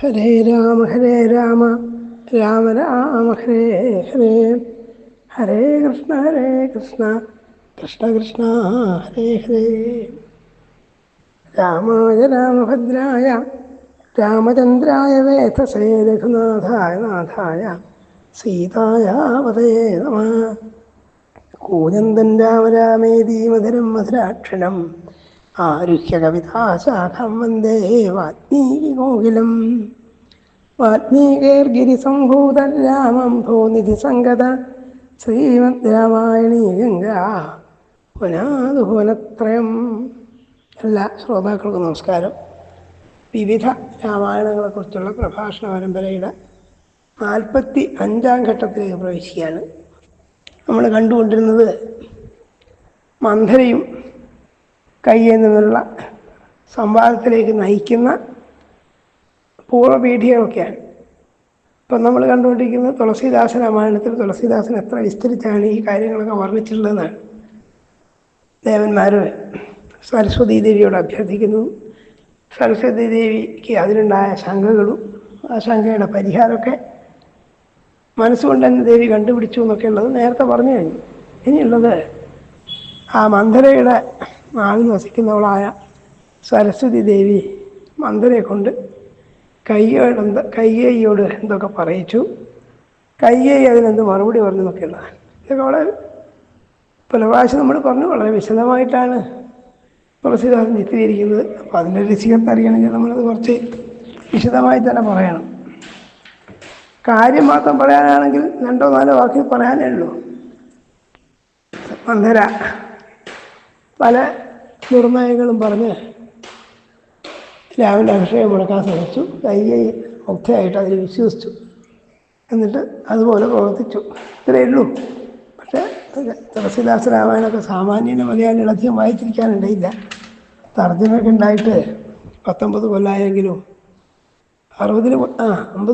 ഹരേ രാമ രാമ രാമ ഹരേ ഹരേ, ഹരേ കൃഷ്ണ കൃഷ്ണ കൃഷ്ണ ഹരേ ഹരേ. രാമായ രാമഭദ്രായ രാമചന്ദ്രായ വേധസേ രഘുനാഥായ നാഥായ സീതായ പതയേ നമഃ. കൂജന്തൻ രാമ രാമേതി മധുരം മധുരാക്ഷരം ആരുഹ്യ കവിതാശാഖം വന്ദേ വാൽമീകികോകിലം. വാൽമീകേർഗിരിസംഭൂതം രാമം ഭൂനിധി സംഗത ശ്രീമദ് രാമായണീ ഗംഗ പുനാതുഭുവനത്രയം. എല്ലാ ശ്രോതാക്കൾക്കും നമസ്കാരം. വിവിധ രാമായണങ്ങളെക്കുറിച്ചുള്ള പ്രഭാഷണ പരമ്പരയുടെ 45-ാം ഘട്ടത്തിലേക്ക് പ്രവേശിക്കുകയാണ്. നമ്മൾ കണ്ടുകൊണ്ടിരുന്നത് മന്ധരയും കയ്യിൽ നിന്നുള്ള സംവാദത്തിലേക്ക് നയിക്കുന്ന പൂർവ്വപീഠികയൊക്കെയാണ്. ഇപ്പം നമ്മൾ കണ്ടുകൊണ്ടിരിക്കുന്നത് തുളസീദാസ രാമായണത്തിൽ തുളസീദാസൻ എത്ര വിസ്തരിച്ചാണ് ഈ കാര്യങ്ങളൊക്കെ വർണ്ണിച്ചിട്ടുള്ളതെന്നാണ്. ദേവന്മാർ സരസ്വതീ ദേവിയോട് അഭ്യർത്ഥിക്കുന്നു. സരസ്വതീ ദേവിക്ക് അതിലുണ്ടായ ശങ്കകളും ആ ശങ്കയുടെ പരിഹാരമൊക്കെ മനസ്സുകൊണ്ട് തന്നെ ദേവി കണ്ടുപിടിച്ചു എന്നൊക്കെ ഉള്ളത് നേരത്തെ പറഞ്ഞു കഴിഞ്ഞു. ഇനിയുള്ളത് ആ മന്ധരയുടെ നാവിൽ വസിക്കുന്നവളായ സരസ്വതി ദേവി മന്ധരയെ കൊണ്ട് കയ്യേയോട് എന്തൊക്കെ പറയിച്ചു, കയ്യേയി അതിനെന്ത് മറുപടി പറഞ്ഞു എന്നൊക്കെ ഉള്ളതാണ്. ഇതൊക്കെ വളരെ പല പ്രാവശ്യം നമ്മൾ പറഞ്ഞു, വളരെ വിശദമായിട്ടാണ് തുളസീദാസൻ ചിത്രീകരിക്കുന്നത്. അപ്പോൾ അതിൻ്റെ രസികത്തെ അറിയണമെങ്കിൽ നമ്മളത് കുറച്ച് വിശദമായി തന്നെ പറയണം. കാര്യം മാത്രം പറയാനാണെങ്കിൽ 2-4 വാക്കിൽ പറയാനേ ഉള്ളൂ. മന്ധര പല നിർണയങ്ങളും പറഞ്ഞ് രാവിലെ അഭിഷേകം മുടക്കാൻ ശ്രമിച്ചു. കയ്യേയി മുക്തയായിട്ട് അതിൽ വിശ്വസിച്ചു. എന്നിട്ട് അതുപോലെ പ്രവർത്തിച്ചു. ഇത്രയേ ഉള്ളൂ. പക്ഷേ തുളസീദാസ രാമായണമൊക്കെ സാമാന്യന് മലയാളികൾ അധികം വായിച്ചിരിക്കാനുണ്ടായില്ല. തർജ്ജമയൊക്കെ ഉണ്ടായിട്ട് 19 കൊല്ലമായെങ്കിലും 50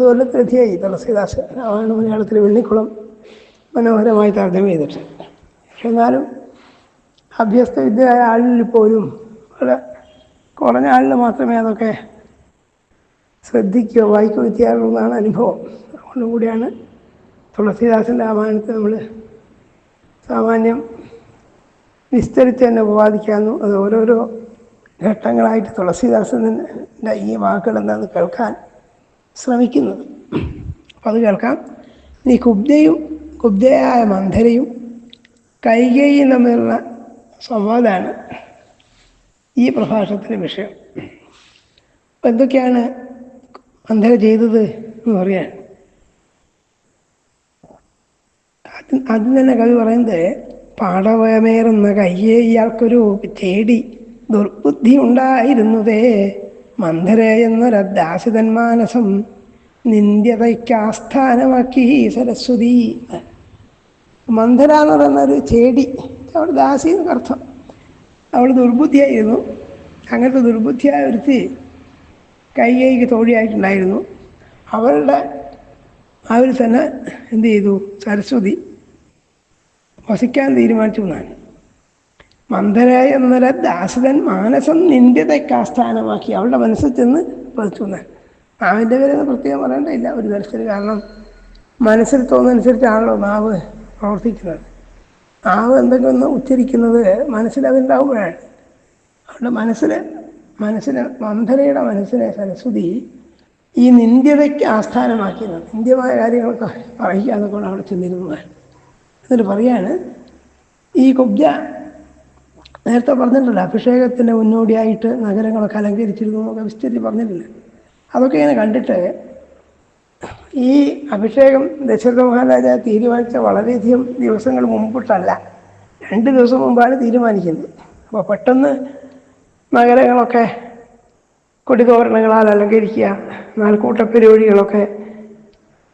കൊല്ലത്തിലധികമായി തുളസീദാസ രാമായണ മലയാളത്തിൽ വെള്ളിക്കുളം മനോഹരമായി തർജ്ജമ ചെയ്തിട്ട്. പക്ഷെ എന്നാലും അഭ്യസ്ത വിദ്യയായ ആളിൽ പോലും വളരെ കുറഞ്ഞ ആളിൽ മാത്രമേ അതൊക്കെ ശ്രദ്ധിക്കുകയോ വായിക്കുകയോ ചെയ്യാറുള്ളൂ എന്നാണ് അനുഭവം. അതുകൊണ്ടുകൂടിയാണ് തുളസീദാസൻ്റെ രാമായണത്തെ നമ്മൾ സാമാന്യം വിസ്തരിച്ച് തന്നെ ഉപവാദിക്കാമെന്നും അത് ഓരോരോ ഘട്ടങ്ങളായിട്ട് തുളസീദാസൻ്റെ ഈ വാക്കുകൾ എന്താണെന്ന് കേൾക്കാൻ ശ്രമിക്കുന്നത്. അപ്പം അത് കേൾക്കാം. ഈ കുബ്ജയായ മന്ധരയും കൈകേയിയും തമ്മിലുള്ള സംവാദമാണ് ഈ പ്രഭാഷണത്തിൻ്റെ വിഷയം. അപ്പം എന്തൊക്കെയാണ് മന്ധര ചെയ്തത് എന്ന് പറയാൻ ആദ്യം തന്നെ കവി പറയുന്നത്, പാടവമേറുന്ന കയ്യേയിയാൾക്കൊരു ചേടി ദുർബുദ്ധി ഉണ്ടായിരുന്നതേ, മന്ധര എന്നൊരദാസിതൻ മാനസം നിന്ദ്യതയ്ക്കാസ്ഥാനമാക്കി സരസ്വതി. മന്ധര എന്ന് പറയുന്നൊരു ചേടി, അവൾ ദാസി എന്നൊക്കെ അർത്ഥം. അവൾ ദുർബുദ്ധിയായിരുന്നു. അങ്ങനത്തെ ദുർബുദ്ധിയായ ഒരുത്തി കൈകേയിക്ക് തോഴിയായിട്ടുണ്ടായിരുന്നു. അവളുടെ അവർ തന്നെ എന്ത് ചെയ്തു, സരസ്വതി വസിക്കാൻ തീരുമാനിച്ചു എന്നാണ്. മന്ധര എന്നൊര ദാസിതൻ മാനസം നിന്ദ്യതയ്ക്കാസ്ഥാനമാക്കി, അവളുടെ മനസ്സിൽ ചെന്ന് പതിച്ചു എന്നാണ്. നാവിൻ്റെ പേരെന്ന് പ്രത്യേകം പറയേണ്ടതില്ല ഒരു തരത്തിൽ. കാരണം മനസ്സിൽ തോന്നുന്നതനുസരിച്ചാണല്ലോ നാവ് പ്രവർത്തിക്കുന്നത്. നാവ് എന്തൊക്കെ ഒന്ന് ഉച്ചരിക്കുന്നത് മനസ്സിലതുണ്ടാവുമ്പോഴാണ്. അവളുടെ മനസ്സിന് മന്ധരയുടെ മനസ്സിനെ സരസ്വതി ഈ നിന്ദ്യതയ്ക്ക് ആസ്ഥാനമാക്കിയത്, നിന്ദ്യമായ കാര്യങ്ങളൊക്കെ പറയിക്കാതെ കൊണ്ട് അവിടെ ചെന്നിരുന്നതാണ്. എന്നിട്ട് പറയാണ്, ഈ കുബ്ജ നേരത്തെ പറഞ്ഞിട്ടില്ല, അഭിഷേകത്തിന് മുന്നോടിയായിട്ട് നഗരങ്ങളൊക്കെ അലങ്കരിച്ചിരുന്നു എന്നൊക്കെ വിസ്തരിച്ച് പറഞ്ഞിട്ടില്ല. അതൊക്കെ ഇങ്ങനെ കണ്ടിട്ട് ഈ അഭിഷേകം ദശരഥ മഹാരാജാവ് തീരുമാനിച്ച വളരെയധികം ദിവസങ്ങൾ മുമ്പിട്ടല്ല, 2 ദിവസം മുമ്പാണ് തീരുമാനിക്കുന്നത്. അപ്പോൾ പെട്ടെന്ന് നഗരങ്ങളൊക്കെ കൊടിതോരണങ്ങളാൽ അലങ്കരിക്കുക, നാൽക്കൂട്ട പരിപാടികളൊക്കെ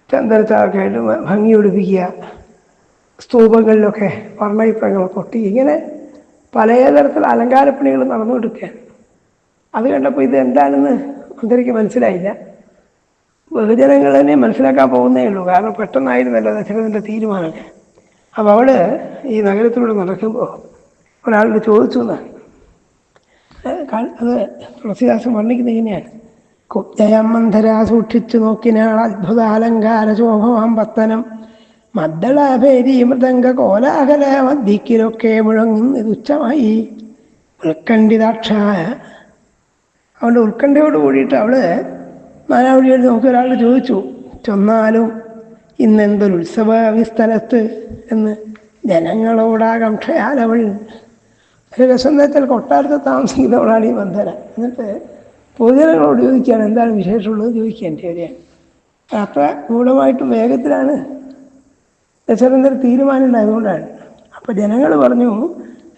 ചന്ദനച്ചാറൊക്കെ ആയിട്ട് ഭംഗി ഒടിപ്പിക്കുക, സ്തൂപങ്ങളിലൊക്കെ വർണ്ണയിപ്പങ്ങളൊക്കെ ഒട്ടി, ഇങ്ങനെ പലതരത്തിലുള്ള അലങ്കാരപ്പണികൾ നടന്നുകൊടുക്കുകയാണ്. അത് കണ്ടപ്പോൾ ഇത് എന്താണെന്ന് മന്ധരയ്ക്ക് മനസ്സിലായില്ല. ബഹുജനങ്ങൾ തന്നെ മനസ്സിലാക്കാൻ പോകുന്നേ ഉള്ളൂ. കാരണം പെട്ടെന്നായിരുന്നല്ലോ ദശരഥൻ്റെ തീരുമാനം. അപ്പോൾ അവൾ ഈ നഗരത്തിലൂടെ നടക്കുമ്പോൾ ഒരാളോട് ചോദിച്ചു എന്നാണ്. അത് തുളസീദാസൻ വർണ്ണിക്കുന്നത് ഇങ്ങനെയാണ്. കുബ്ജയം മന്ധര സൂക്ഷിച്ചു നോക്കിനാൾ അത്ഭുതാലങ്കാര ശോഭമാം പത്തനം മദ്ദളഭേരി മൃദംഗ കോലാഹല മദ്ദിക്കിലൊക്കെ മുഴങ്ങുന്ന തുച്ഛമായി ഉത്കണ്ഠിതാക്ഷായ. അവളുടെ ഉത്കണ്ഠയോട് കൂടിയിട്ട് അവള് മാനാവളിയോട് നോക്കി ഒരാൾ ചോദിച്ചു, ചൊന്നാലും ഇന്നെന്തൊരു ഉത്സവ സ്ഥലത്ത് എന്ന്. ജനങ്ങളോടാകാംക്ഷയാൽ അവൾ ഒരു രസം എന്ന് വെച്ചാൽ കൊട്ടാരത്തിൽ താമസിക്കുന്നവളാണ് ഈ മന്ധര. എന്നിട്ട് പൊതുജനങ്ങളോട് ചോദിക്കുകയാണ് എന്താണ് വിശേഷമുള്ളത് ചോദിക്കുക. എൻ്റെ വരെയാണ് അത്ര ഗൂഢമായിട്ടും വേഗത്തിലാണ് ദശരഥൻ്റെ തീരുമാനം ഉണ്ടായതുകൊണ്ടാണ്. അപ്പം ജനങ്ങൾ പറഞ്ഞു,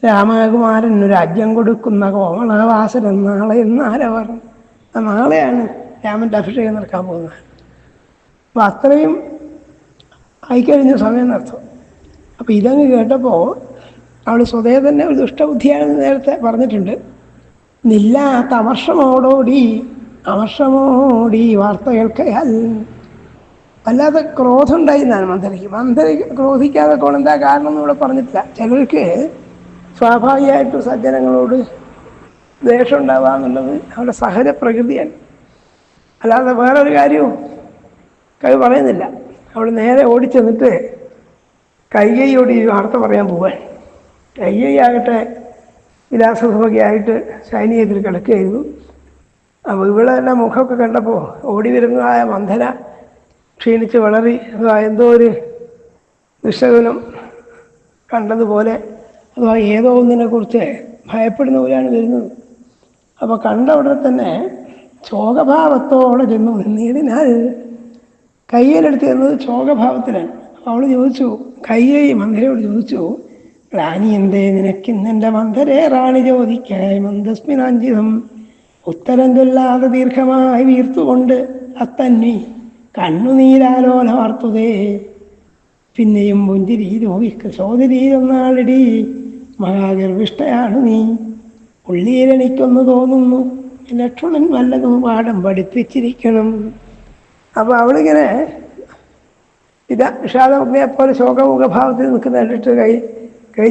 രാമകുമാരന് രാജ്യം കൊടുക്കുന്ന കോമളവാസരൻ നാളെ എന്നാരാ പറഞ്ഞു. നാളെയാണ് രാമൻ്റെ അഭിഷേകം നടക്കാൻ പോകുന്നത്. അപ്പം അത്രയും ആയിക്കഴിഞ്ഞ സമയം നടത്തും. അപ്പം ഇതങ്ങ് കേട്ടപ്പോൾ അവൾ സ്വതേ തന്നെ ഒരു ദുഷ്ടബുദ്ധിയാണെന്ന് നേരത്തെ പറഞ്ഞിട്ടുണ്ട്. നില്ലാത്ത അമർഷമോടി വാർത്ത കേൾക്കയാൽ വല്ലാതെ ക്രോധം ഉണ്ടായി എന്നാണ് മന്ധരയ്ക്ക്. മന്ധരയ്ക്ക് ക്രോധിക്കാതെ എന്താ കാരണം എന്ന് ഇവിടെ പറഞ്ഞിട്ടില്ല. ചിലർക്ക് സ്വാഭാവികമായിട്ടും സജ്ജനങ്ങളോട് ദേഷ്യം ഉണ്ടാവുക എന്നുള്ളത് അവരുടെ സഹജ പ്രകൃതിയാണ്. അല്ലാതെ വേറൊരു കാര്യവും കവി പറയുന്നില്ല. അവൾ നേരെ ഓടിച്ചെന്നിട്ട് കൈകൈയോട് ഈ വാർത്ത പറയാൻ പോവാൻ. കൈകൈ ആകട്ടെ വിലാസസഭയ്ക്കായിട്ട് സൈനികത്തിൽ കിടക്കുകയായിരുന്നു. അപ്പോൾ ഇവിടെ തന്നെ മുഖമൊക്കെ കണ്ടപ്പോൾ ഓടി വരുന്നതായ മന്ധര ക്ഷീണിച്ച് വളറി എന്തോ ഒരു ദുശകുനം കണ്ടതുപോലെ അഥവാ ഏതോ ഒന്നിനെക്കുറിച്ച് ഭയപ്പെടുന്ന പോലെയാണ് വരുന്നത്. അപ്പോൾ കണ്ട ഉടനെ തന്നെ ശോകഭാവത്തോടെ ചെന്നു നിന്നീടിനാൽ കയ്യിലെടുത്ത് എന്നത് ശോകഭാവത്തിലാണ്. അപ്പോൾ അവൾ ചോദിച്ചു, കയ്യൈ മന്ധരയോട് ചോദിച്ചു, റാണി എന്തേ നിനക്കിന്നെൻ്റെ മന്ധരേ റാണി ചോദിക്കായി മന്ദസ്മിനാഞ്ചിതം. ഉത്തരം ചൊല്ലാതെ ദീർഘമായി വീർത്തുകൊണ്ട് അത്തന്നി കണ്ണുനീരാലോല വാർത്തുതേ. പിന്നെയും പുഞ്ചിരി നോവിക്ക് സോദരീരൊന്നാളിടി മഹാഗർവിഷ്ടയാണ് നീ. ഉള്ളീരെനിക്കൊന്ന് തോന്നുന്നു ലക്ഷ്മണൻ വല്ലതും പാഠം പഠിപ്പിച്ചിരിക്കണം. അപ്പോൾ അവളിങ്ങനെ വിഷാദമഗ്നയെപ്പോലെ ശോകമുഖഭാവത്തിൽ നിൽക്കുന്ന കണ്ടിട്ട് കൈ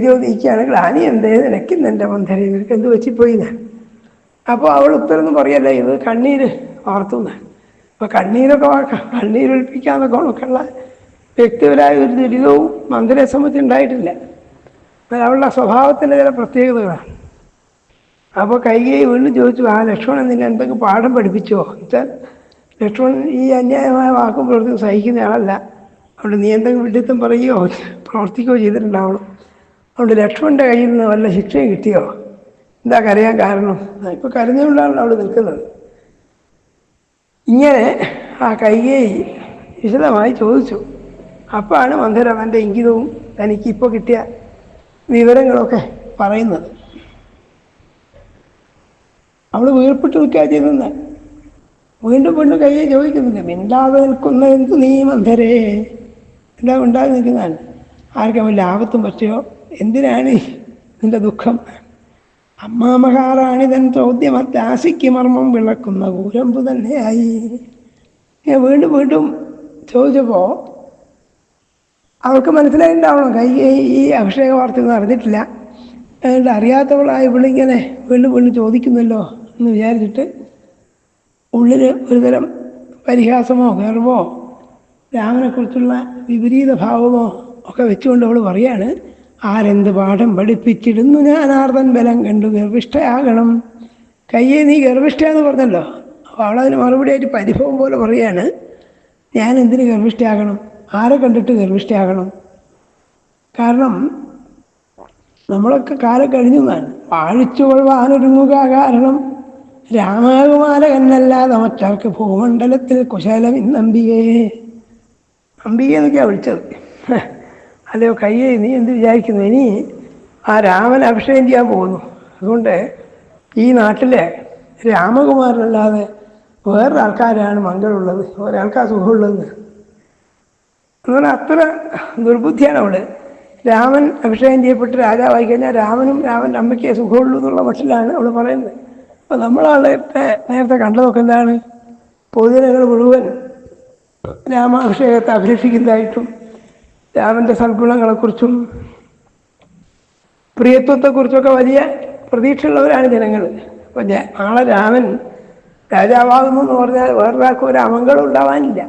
ചോദിക്കുകയാണ്, ഗ്ലാനി എന്തേ നിനക്കിന്നെൻ്റെ മന്ധര നിനക്ക് എന്ത് വെച്ചിപ്പോയി ഞാൻ. അപ്പോൾ അവൾ ഉത്തരമൊന്നും പറയല്ല, ഇത് കണ്ണീര് വാർത്തുന്നാണ്. അപ്പോൾ കണ്ണീരൊഴിപ്പിക്കാന്നൊക്കെ ഉള്ള വ്യക്തിപരമായ ഒരു ദുരിതവും മന്ധരയെ സംബന്ധിച്ച് ഉണ്ടായിട്ടില്ല. എന്നാൽ അവളുടെ സ്വഭാവത്തിൻ്റെ ചില പ്രത്യേകതകളാണ്. അപ്പോൾ കൈകൈ വീണ്ടും ചോദിച്ചു, ആ ലക്ഷ്മണൻ നിന്നെ എന്തെങ്കിലും പാഠം പഠിപ്പിച്ചോ എന്നുവെച്ചാൽ ലക്ഷ്മണൻ ഈ അന്യായമായ വാക്കും പ്രവർത്തിക്കും സഹിക്കുന്ന ആളല്ല. അതുകൊണ്ട് നീ എന്തെങ്കിലും വിഡിത്തം പറയുകയോ പ്രവർത്തിക്കുകയോ ചെയ്തിട്ടുണ്ടാവണം. അതുകൊണ്ട് ലക്ഷ്മണൻ്റെ കയ്യിൽ നിന്ന് വല്ല ശിക്ഷയും കിട്ടിയോ, എന്താ കരയാൻ കാരണം? ഇപ്പോൾ കരഞ്ഞുകൊണ്ടാണ് അവിടെ നിൽക്കുന്നത്. ഇങ്ങനെ ആ കൈകൈ വിശദമായി ചോദിച്ചു. അപ്പോഴാണ് മന്ധര തൻ്റെ ഇംഗിതവും തനിക്കിപ്പോൾ കിട്ടിയ വിവരങ്ങളൊക്കെ പറയുന്നത്. അവൾ വീർപ്പിട്ട് നിൽക്കുക ചെയ്തെന്ന് വീണ്ടും കൈയെ ചോദിക്കുന്നില്ല. മിണ്ടാതെ നിൽക്കുന്ന എന്ത് നീ മന്ധരേ, എന്താ ഉണ്ടാകെ നിൽക്കുന്നതാണ്? ആർക്കും വല്ല ആപത്തും പറ്റിയോ? എന്തിനാണ് നിന്റെ ദുഃഖം? അമ്മാമഹാറാണിതൻ ചോദ്യമത്താശിക്ക് മർമ്മം വിളക്കുന്ന കൂരമ്പ് തന്നെയായി. വീണ്ടും ചോദിച്ചപ്പോൾ അവൾക്ക് മനസ്സിലായിട്ടുണ്ടാവണം കൈകൈ ഈ അഭിഷേക വാർത്തയൊന്നും അറിഞ്ഞിട്ടില്ല. അതുകൊണ്ട് അറിയാത്തവളായി ഇവളിങ്ങനെ വീണ്ടും ചോദിക്കുന്നല്ലോ എന്ന് വിചാരിച്ചിട്ട് ഉള്ളിൽ ഒരുതരം പരിഹാസമോ ഗർവമോ രാമനെക്കുറിച്ചുള്ള വിപരീത ഭാവമോ ഒക്കെ വെച്ചുകൊണ്ട് അവൾ പറയാണ്, ആരെന്ത് പാഠം പഠിപ്പിച്ചിടുന്നു ഞാൻ ആർത്തൻ ബലം കണ്ടു ഗർഭിഷ്ഠയാകണം. കയ്യെ നീ ഗർഭിഷ്ഠയെന്ന് പറഞ്ഞല്ലോ. അപ്പോൾ അവളതിന് മറുപടിയായിട്ട് പരിഭവം പോലെ പറയാണ്, ഞാൻ എന്തിന് ഗർഭിഷ്ഠയാകണം? ആരെ കണ്ടിട്ട് ഗർഭിഷ്ഠയാകണം? കാരണം നമ്മളൊക്കെ കാലം കഴിഞ്ഞു എന്നാണ്. വാഴിച്ചുകൊള്ളുവാനൊരുങ്ങുക കാരണം രാമകുമാരകന്നല്ലാതെ മറ്റാൾക്ക് ഭൂമണ്ഡലത്തിൽ കുശലം ഇന്നമ്പികയെ. അമ്പികയെന്നൊക്കെയാണ് വിളിച്ചത്. അല്ലയോ കയ്യെ, നീ എന്ത് വിചാരിക്കുന്നു? ഇനി ആ രാമൻ അഭിഷേകം ചെയ്യാൻ പോകുന്നു. അതുകൊണ്ട് ഈ നാട്ടിലെ രാമകുമാരനല്ലാതെ വേറൊരാൾക്കാരാണ് മംഗളുള്ളത്, ഒരാൾക്കാർ സുഖമുള്ളതെന്ന്. അതുകൊണ്ട് അത്ര ദുർബുദ്ധിയാണ് അവള്. രാമൻ അഭിഷേകം ചെയ്യപ്പെട്ട് രാജാവായി കഴിഞ്ഞാൽ രാമൻ്റെ അമ്മയ്ക്കേ സുഖമുള്ളൂ എന്നുള്ള മട്ടിലാണ് അവൾ പറയുന്നത്. അപ്പോൾ നമ്മളാളെ നേരത്തെ കണ്ടതൊക്കെ എന്താണ്? പൊതുജനങ്ങൾ മുഴുവൻ രാമാഭിഷേകത്തെ അഭിലഷിക്കുന്നതായിട്ടും രാമൻ്റെ സദ്ഗുണങ്ങളെക്കുറിച്ചും പ്രിയത്വത്തെക്കുറിച്ചൊക്കെ വലിയ പ്രതീക്ഷയുള്ളവരാണ് ജനങ്ങൾ. അപ്പോൾ നാളെ രാമൻ രാജാവാകുന്നു എന്ന് പറഞ്ഞാൽ വേറൊരാൾക്കും ഒരു അമംഗളം ഉണ്ടാവാനില്ല.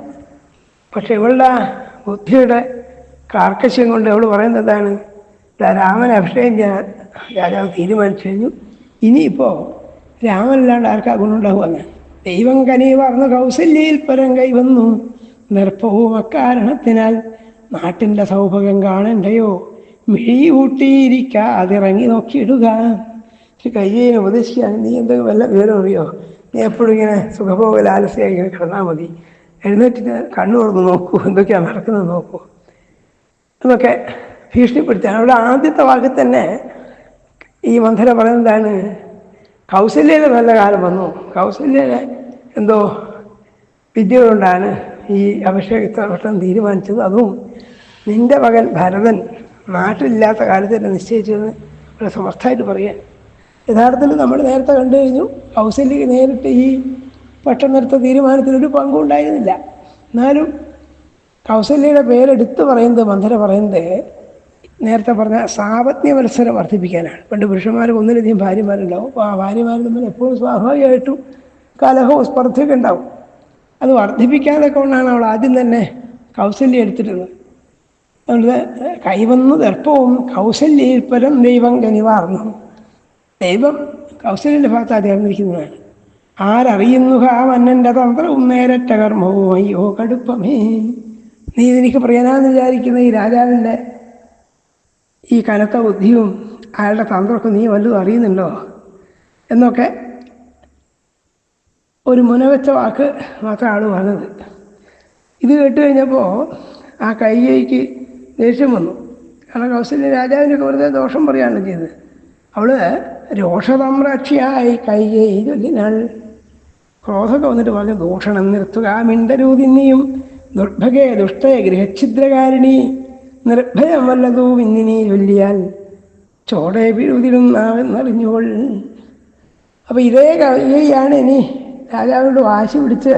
പക്ഷെ ഇവളുടെ ബുദ്ധിയുടെ കാർക്കശ്യം കൊണ്ട് അവൾ പറയുന്നത് എന്താണ്? രാമനെ അഭിഷേകം ചെയ്യാൻ രാജാവ് തീരുമാനിച്ചു കഴിഞ്ഞു. ഇനിയിപ്പോൾ രാമനല്ലാണ്ട് ആർക്കാ ഗുണമുണ്ടാവുമെന്ന്. ദൈവം കനിവാർന്ന കൗസല്യയിൽ പരം കൈവന്നു, നിർപ്പവും അക്കാരണത്തിനാൽ നാട്ടിൻ്റെ സൗഭാഗ്യം കാണണ്ടയോ, മിഴി കൂട്ടിയിരിക്കാതിറങ്ങി നോക്കിയിടുക. കയ്യേനെ ഉപദേശിക്കാൻ, നീ എന്തെങ്കിലും വല്ല വിവരം അറിയോ? നീ എപ്പോഴും ഇങ്ങനെ സുഖഭോഗ ലാലസ്യായി ഇങ്ങനെ കിടന്നാൽ മതി, എഴുന്നേറ്റിട്ട് കണ്ണു തുറന്ന് നോക്കൂ, എന്തൊക്കെയാണ് നടക്കുന്നത് നോക്കൂ എന്നൊക്കെ ഭീഷണിപ്പെടുത്തിയാണ്. അവിടെ ആദ്യത്തെ വാക്കിൽ തന്നെ ഈ മന്ധര പറയുന്നതാണ്, കൗസല്യയുടെ നല്ല കാലം വന്നു, കൗസല്യയുടെ എന്തോ വിദ്യ കൊണ്ടാണ് ഈ അഭിഷേകത്തെ പെട്ടെന്ന് തീരുമാനിച്ചത്. അതും നിന്റെ മകൻ ഭരതൻ നാട്ടിലില്ലാത്ത കാലത്ത് തന്നെ നിശ്ചയിച്ചതെന്ന് വളരെ സമർത്ഥമായിട്ട് പറയാൻ. യഥാർത്ഥത്തിൽ നമ്മൾ നേരത്തെ കണ്ടു കഴിഞ്ഞു, കൗസല്യക്ക് നേരിട്ട് ഈ പെട്ടെന്നെടുത്ത തീരുമാനത്തിനൊരു പങ്കും ഉണ്ടായിരുന്നില്ല. എന്നാലും കൗസല്യയുടെ പേരെടുത്ത് പറയുന്നത്, മന്ധര പറയുന്നത് നേരത്തെ പറഞ്ഞ സാപത്ന്യ മത്സരം വർദ്ധിപ്പിക്കാനാണ്. പണ്ട് പുരുഷന്മാർക്ക് ഒന്നിലധികം ഭാര്യമാരുണ്ടാവും. അപ്പോൾ ആ ഭാര്യമാർ തമ്മിൽ എപ്പോഴും സ്വാഭാവികമായിട്ടും കലഹവും സ്പർദ്ധയൊക്കെ ഉണ്ടാവും. അത് വർദ്ധിപ്പിക്കാനൊക്കെ കൊണ്ടാണ് അവൾ ആദ്യം തന്നെ കൗസല്യം എടുത്തിട്ടുള്ളത്. അതുകൊണ്ട് കൈവന്നു ദർപ്പവും കൗസല്യയിൽ പരം ദൈവം കനിവാർന്നു. ദൈവം കൗസല്യൻ്റെ ഭാഗത്താണ് ചേർന്നിരിക്കുന്നതാണ്. ആരറിയുന്നു ആ മന്നൻ്റെ തന്ത്രവും നേരറ്റ കർമ്മവും അയ്യോ കടുപ്പമേ. നീ എനിക്ക് പറയാനാന്ന് വിചാരിക്കുന്ന ഈ രാജാവിൻ്റെ ഈ കനത്ത ബുദ്ധിയും അയാളുടെ തന്ത്രമൊക്കെ നീ വല്ലതും അറിയുന്നുണ്ടോ എന്നൊക്കെ ഒരു മുനവെച്ച വാക്ക് മാത്രം ആൾ പറഞ്ഞത്. ഇത് കേട്ട് കഴിഞ്ഞപ്പോൾ ആ കൈകേയിക്ക് ദേഷ്യം വന്നു. കാരണം കൗസല്യ രാജാവിനൊക്കെ വെറുതെ ദോഷം പറയുകയാണ് ചെയ്തത്. അവൾ രോഷതമ്രാക്ഷിയായി കൈകേയി ചൊല്ലിനാൾ. ക്രോധമൊക്കെ വന്നിട്ട് പറഞ്ഞു, ദൂഷണം നിർത്തുക മിണ്ടരൂതിന്നിയും ദുർഭഗേ ദുഷ്ടയ ഗൃഹഛിദ്രകാരിണി നിർഭയം വല്ലതൂ ഇന്നിനി ചൊല്ലിയാൽ ചോടെ പിഴുതിലും നാവെന്നറിഞ്ഞുകൊൾ. അപ്പോൾ ഇതേ കൈകേയിയാണ് ഇനി രാജാവിനോട് വാശി പിടിച്ച്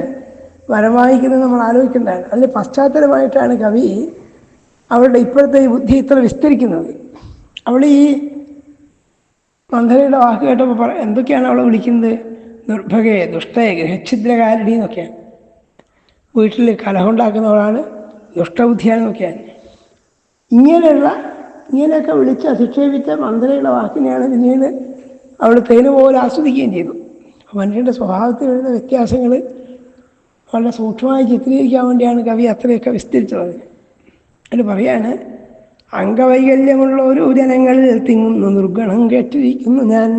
വരം വാങ്ങിക്കുന്നത് നമ്മൾ ആലോചിക്കേണ്ടതാണ്. അതിന് പശ്ചാത്തലമായിട്ടാണ് കവി അവളുടെ ഇപ്പോഴത്തെ ഈ ബുദ്ധി ഇത്ര വിസ്തരിക്കുന്നത്. അവൾ ഈ മന്ധരയുടെ വാക്ക് കേട്ടപ്പോൾ എന്തൊക്കെയാണ് അവളെ വിളിക്കുന്നത്? ദുർഭഗയെ ദുഷ്ടയെ ഗൃഹഛിദ്രകാരിണി എന്നൊക്കെയാണ്. വീട്ടിൽ കലഹമുണ്ടാക്കുന്നവളാണ്, ദുഷ്ടബുദ്ധിയാണെന്നൊക്കെയാണ്. ഇങ്ങനെയൊക്കെ വിളിച്ച് അധിക്ഷേപിച്ച മന്ധരയുടെ വാക്കിനെയാണ് പിന്നീട് അവൾ തേന് പോലെ ആസ്വദിക്കുകയും ചെയ്തു. മനുഷ്യൻ്റെ സ്വഭാവത്തിൽ വരുന്ന വ്യത്യാസങ്ങൾ വളരെ സൂക്ഷ്മമായി ചിത്രീകരിക്കാൻ വേണ്ടിയാണ് കവി അത്രയൊക്കെ വിസ്തരിച്ചത്. അതിൽ പറയാണ്, അംഗവൈകല്യമുള്ള ഒരു ജനങ്ങളിൽ തിങ്ങുന്ന ദുർഗണം കേട്ടിരിക്കുന്നു ഞാൻ.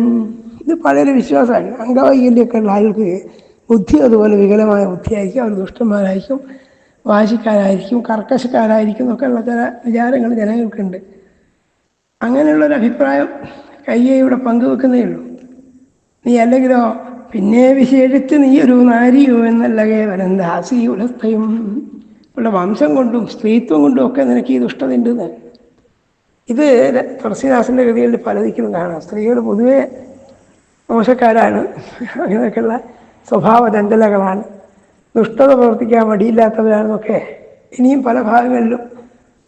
ഇത് പഴയൊരു വിശ്വാസമാണ്. അംഗവൈകല്യമൊക്കെ ഉള്ള ആൾക്ക് ബുദ്ധി അതുപോലെ വികലമായ ബുദ്ധിയായിരിക്കും, അവർ ദുഷ്ടന്മാരായിരിക്കും, വാശിക്കാരായിരിക്കും, കർക്കശക്കാരായിരിക്കും എന്നൊക്കെ ഉള്ള ചില വിചാരങ്ങൾ ജനങ്ങൾക്കുണ്ട്. അങ്ങനെയുള്ളൊരു അഭിപ്രായം കയ്യേയുടെ പങ്കുവെക്കുന്നേ ഉള്ളൂ. നീ അല്ലെങ്കിലോ പിന്നെ വിശേഷിച്ച് നീ ഒരു നാരിയോ എന്നല്ല കേവലം ദാസിയുലസ്ഥയും. ഇവിടെ വംശം കൊണ്ടും സ്ത്രീത്വം കൊണ്ടും ഒക്കെ നിനക്ക് ഈ ദുഷ്ടത ഉണ്ടെന്ന്. ഇത് തുളസീദാസിൻ്റെ കൃതികളിൽ പലതിക്കും കാണാം. സ്ത്രീകൾ പൊതുവെ മോശക്കാരാണ്, അങ്ങനെയൊക്കെയുള്ള സ്വഭാവ ചഞ്ചലകളാണ്, ദുഷ്ടത പ്രവർത്തിക്കാൻ മടിയില്ലാത്തവരാണെന്നൊക്കെ ഇനിയും പല ഭാഗങ്ങളിലും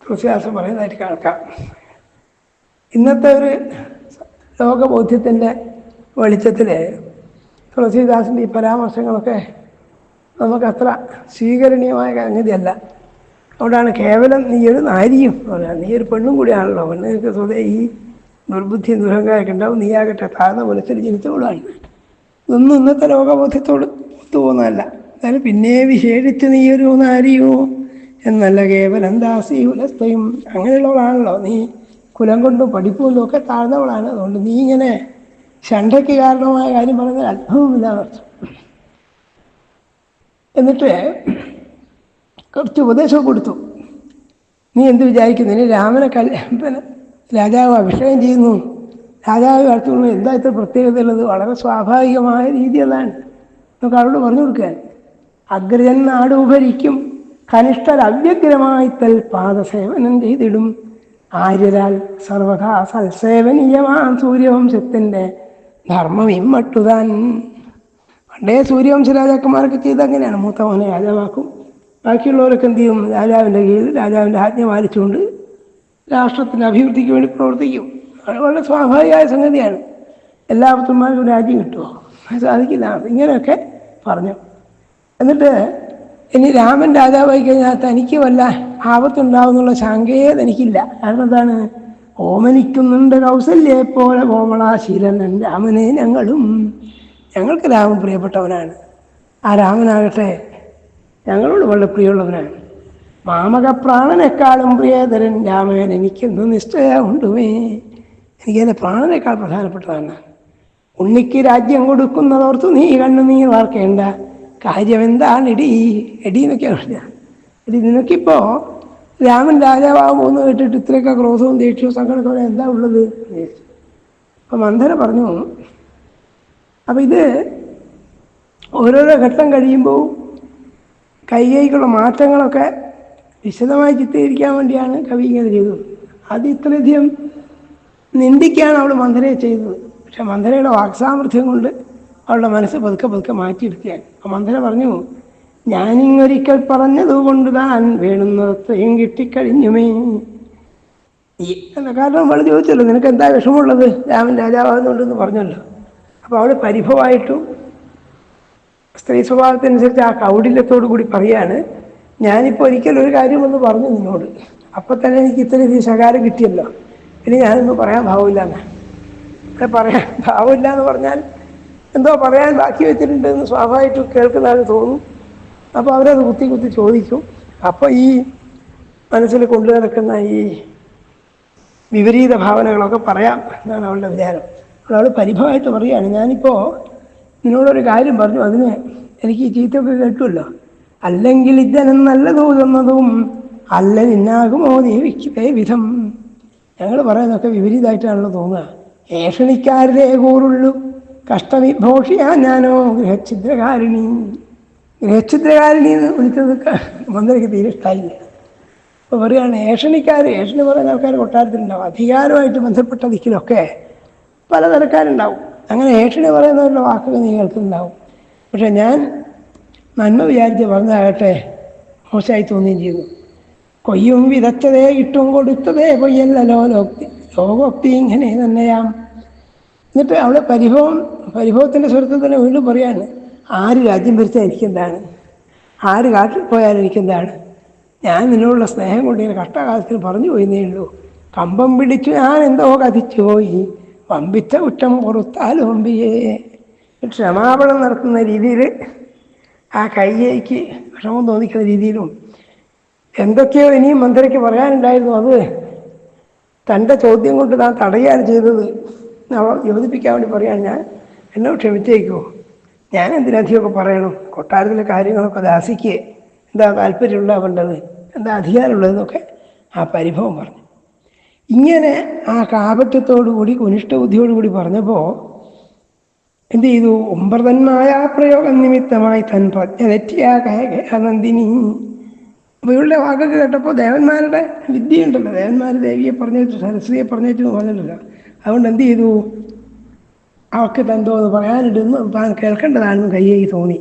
തുളസീദാസൻ പറയുന്നതായിട്ട് കേൾക്കാം. ഇന്നത്തെ ഒരു ലോകബോധ്യത്തിൻ്റെ വെളിച്ചത്തിൽ തുളസീദാസിൻ്റെ ഈ പരാമർശങ്ങളൊക്കെ നമുക്കത്ര സ്വീകരണീയമായ സംഗതിയല്ല. അതുകൊണ്ടാണ് കേവലം നീ ഒരു നാരിയും പറയാം, നീ ഒരു പെണ്ണും കൂടിയാണല്ലോ, പെണ്ണുങ്ങൾക്ക് സ്വതേ ഈ ദുർബുദ്ധിയും ദുരഹങ്കാരമൊക്കെ ഉണ്ടാവും, നീയാകട്ടെ താഴ്ന്ന മനസ്സിൽ ജനിച്ചവളാണ്. ഇതൊന്നും ഇന്നത്തെ ലോകബോധ്യത്തോട് ഒത്തുപോകുന്നതല്ല. എന്നാലും പിന്നെ വിശേഷിച്ച് നീ ഒരു നാരിയോ എന്നല്ല കേവലം ദാസിയുലസ്ഥയും. അങ്ങനെയുള്ളവളാണല്ലോ നീ, കുലം കൊണ്ടും പഠിപ്പുകൊണ്ടും ഒക്കെ താഴ്ന്നവളാണ്. അതുകൊണ്ട് നീ ഇങ്ങനെ ഷണ്ഠയ്ക്ക് കാരണമായ കാര്യം പറയുന്നത് അത്ഭുതമില്ല അർത്ഥം. എന്നിട്ട് കുറച്ച് ഉപദേശം കൊടുത്തു. നീ എന്ത് വിചാരിക്കുന്നു? ഇനി രാമനെ പിന്നെ രാജാവ് അഭിഷേകം ചെയ്യുന്നു, രാജാവ് കാലത്തുള്ള എന്താ ഇത്ര പ്രത്യേകത ഉള്ളത്? വളരെ സ്വാഭാവികമായ രീതി അതാണ് നമുക്ക് അവരോട് പറഞ്ഞു കൊടുക്കാൻ. അഗ്രജൻ നാട് ഭരിക്കും, കനിഷ്ഠർ അവ്യഗ്രമായി തൽ പാദസേവനം ചെയ്തിടും, ആര്യരാൽ സർവഥാ സൽസേവനീയമാൻ സൂര്യവംശത്തിൻ്റെ ധർമ്മം ഇമ്മട്ടുതാൻ. പണ്ടേ സൂര്യവംശ രാജാക്കന്മാരൊക്കെ ചെയ്ത് അങ്ങനെയാണ്. മൂത്ത മോനെ രാജാവാക്കും, ബാക്കിയുള്ളവരൊക്കെ എന്ത് ചെയ്യും? രാജാവിൻ്റെ കീഴിൽ രാജാവിൻ്റെ ആജ്ഞ പാലിച്ചുകൊണ്ട് രാഷ്ട്രത്തിൻ്റെ അഭിവൃദ്ധിക്ക് വേണ്ടി പ്രവർത്തിക്കും. അത് വളരെ സ്വാഭാവികമായ സംഗതിയാണ്. എല്ലാ പുത്രന്മാർക്കും രാജ്യം കിട്ടുമോ? അത് സാധിക്കില്ല. ഇങ്ങനെയൊക്കെ പറഞ്ഞു. എന്നിട്ട് ഇനി രാമൻ രാജാവായി കഴിഞ്ഞാൽ തനിക്ക് വല്ല ആപത്തുണ്ടാവുന്നുള്ള ശങ്കയെ തനിക്കില്ല. കാരണം എന്താണ്? ഓമനിക്കുന്നുണ്ട് കൗസല്യയെപ്പോലെ കോമളാശീലൻ രാമനെ ഞങ്ങൾക്ക് രാമൻ പ്രിയപ്പെട്ടവനാണ്. ആ രാമനാകട്ടെ ഞങ്ങളോട് വളരെ പ്രിയമുള്ളവനാണ്. മാമകപ്രാണനേക്കാളും പ്രിയതരൻ രാമൻ എനിക്കെന്ത് നിശ്ചയമുണ്ടുമേ. എനിക്കെൻ്റെ പ്രാണനേക്കാൾ പ്രധാനപ്പെട്ടതാണ്. ഉണ്ണിക്ക് രാജ്യം കൊടുക്കുന്നതോർത്ത് നീ കണ്ണുനീർ വാർക്കേണ്ട കാര്യം എന്താണ് എടി എന്നൊക്കെയാണ് പറഞ്ഞത്. എടി നിനക്കിപ്പോൾ രാമൻ രാജാവാകുമെന്ന് കേട്ടിട്ട് ഇത്രയൊക്കെ ക്രോധവും ദേഷ്യവും സങ്കടമൊക്കെ എന്താ ഉള്ളത്? അപ്പം മന്ധര പറഞ്ഞു, അപ്പം ഇത് ഓരോരോ ഘട്ടം കഴിയുമ്പോൾ കൈകൈക്കുള്ള മാറ്റങ്ങളൊക്കെ വിശദമായി ചിത്രീകരിക്കാൻ വേണ്ടിയാണ് കവി ഇങ്ങനെ ചെയ്തത്. അത് ഇത്രയധികം നിന്ദിക്കാണ് അവൾ മന്ധരയെ ചെയ്തത്. പക്ഷെ മന്ധരയുടെ വാക്സാമർഥ്യം കൊണ്ട് അവളുടെ മനസ്സ് പതുക്കെ മാറ്റിയെടുക്കുകയാണ്. അപ്പം മന്ധര പറഞ്ഞു, ഞാനിങ്ങൊരിക്കൽ പറഞ്ഞതുകൊണ്ട് താൻ വേണുന്നത്രയും കിട്ടിക്കഴിഞ്ഞുമേ. കാരണം അവൾ ചോദിച്ചല്ലോ, നിനക്ക് എന്താ വിഷമമുള്ളത് രാമൻ രാജാവാകുന്നുണ്ടെന്ന് പറഞ്ഞല്ലോ. അപ്പോൾ അവൾ പരിഭവമായിട്ടും സ്ത്രീ സ്വഭാവത്തിനനുസരിച്ച് ആ കൗടില്യത്തോടു കൂടി പറയാണ്, ഞാനിപ്പോൾ ഒരിക്കലൊരു കാര്യമൊന്ന് പറഞ്ഞു നിന്നോട്, അപ്പം തന്നെ എനിക്ക് ഇത്രയും ശകാരം കിട്ടിയല്ലോ, ഇനി ഞാനൊന്നും പറയാൻ ഭാവമില്ല എന്നാണ്. പറയാൻ ഭാവമില്ല എന്ന് പറഞ്ഞാൽ എന്തോ പറയാൻ ബാക്കി വെച്ചിട്ടുണ്ടെന്ന് സ്വാഭാവികമായിട്ടും കേൾക്കുന്ന ആൾ തോന്നും. അപ്പോൾ അവരത് കുത്തി ചോദിക്കും. അപ്പോൾ ഈ മനസ്സിൽ കൊണ്ടു നടക്കുന്ന ഈ വിപരീത ഭാവനകളൊക്കെ പറയാം എന്നാണ് അവളുടെ വിചാരം. അവൾ പരിഭവമായിട്ട് പറയുകയാണ്, ഞാനിപ്പോൾ നിന്നോടൊരു കാര്യം പറഞ്ഞു, അതിന് എനിക്ക് ഈ ചീത്തയൊക്കെ കേട്ടുമല്ലോ. അല്ലെങ്കിൽ ഇജ്ജനം നല്ലതോ എന്നതും അല്ല നിന്നാകുമോ ദേവിക്കേ വിധം. ഞങ്ങൾ പറയുന്നതൊക്കെ വിപരീതമായിട്ടാണല്ലോ തോന്നുക. ഏഷണിക്കാരുടെ കൂറുള്ളൂ കഷ്ടവിഭോഷിയാൻ ഞാനോ ഗൃഹഛിദ്രകാരിണി. ഗൃഹഛിദ്രകാരിണി എന്ന് വിളിച്ചത് മന്ത്രിക്ക് തീരെ ഇഷ്ടമായില്ല. അപ്പോൾ പറയുകയാണ്, ഏഷണി പറയുന്ന ആൾക്കാർ കൊട്ടാരത്തിലുണ്ടാവും. അധികാരമായിട്ട് ബന്ധപ്പെട്ട ദിക്കിലൊക്കെ പലതരക്കാരുണ്ടാവും. അങ്ങനെ ഏഷണി പറയുന്നവരുടെ വാക്കുകൾ നീ കേൾക്കുന്നുണ്ടാവും. പക്ഷെ ഞാൻ നന്മ വിചാരിച്ച് പറഞ്ഞാകട്ടെ മോശമായി തോന്നുകയും ചെയ്തു. കൊയ്യും വിതച്ചതേ ഇട്ടും കൊടുത്തതേ കൊയ്യല്ലോ ലോകോക്തി ഇങ്ങനെ തന്നെയാം. എന്നിട്ട് അവിടെ പരിഭവത്തിൻ്റെ സ്വരത്തിൽ തന്നെ വീണ്ടും പറയാണ്, ആര് രാജ്യം ഭരിച്ചാൽ എനിക്കെന്താണ്, ആര് കാട്ടിൽ പോയാൽ എനിക്കെന്താണ്, ഞാൻ നിന്നോടുള്ള സ്നേഹം കൊണ്ട് ഇങ്ങനെ കഷ്ടകാലത്തിൽ പറഞ്ഞു പോയിന്നേ ഉള്ളൂ. കമ്പം പിടിച്ചു ഞാൻ എന്തോ കഥിച്ചു പോയി, വമ്പിച്ച കുറ്റം പുറത്താലും വമ്പിയേ. ക്ഷമാപണം നടത്തുന്ന രീതിയിൽ ആ കൈയ്യേക്ക് വിഷമം തോന്നിക്കുന്ന രീതിയിലും എന്തൊക്കെയോ ഇനിയും മന്ത്രിക്ക് പറയാനുണ്ടായിരുന്നു. അത് തൻ്റെ ചോദ്യം കൊണ്ട് താൻ തടയുകയാണ് ചെയ്തത്. അവൾ യോജിപ്പിക്കാൻ വേണ്ടി പറയുകയാണ്, ഞാൻ എന്നോട് ക്ഷമിച്ചേക്കുമോ, ഞാൻ എന്തിനധികമൊക്കെ പറയണം, കൊട്ടാരത്തിലെ കാര്യങ്ങളൊക്കെ ദാസിക്ക് എന്താ താല്പര്യമുള്ള വേണ്ടത്, എന്താ അധികാരമുള്ളതെന്നൊക്കെ ആ പരിഭവം പറഞ്ഞു. ഇങ്ങനെ ആ കാപട്യത്തോടുകൂടി കുനിഷ്ഠ ബുദ്ധിയോടുകൂടി പറഞ്ഞപ്പോൾ എന്ത് ചെയ്തു? ഉംബർതന്മായ പ്രയോഗം നിമിത്തമായി തൻ പ്രജ്ഞ തെറ്റിയ നന്ദിനി. അപ്പോൾ ഇവളുടെ വാക്കൊക്കെ കേട്ടപ്പോൾ ദേവന്മാരുടെ വിദ്യയുണ്ടല്ലോ, ദേവന്മാർ ദേവിയെ പറഞ്ഞേച്ചു, സരസ്വതിയെ പറഞ്ഞേച്ചു എന്ന് പറഞ്ഞിട്ടില്ല. അതുകൊണ്ട് എന്ത് ചെയ്തു? അവൾക്ക് തന്തോന്ന് പറയാനിടുന്നു, താൻ കേൾക്കേണ്ടതാണെന്ന് കയ്യേക്ക് തോന്നി.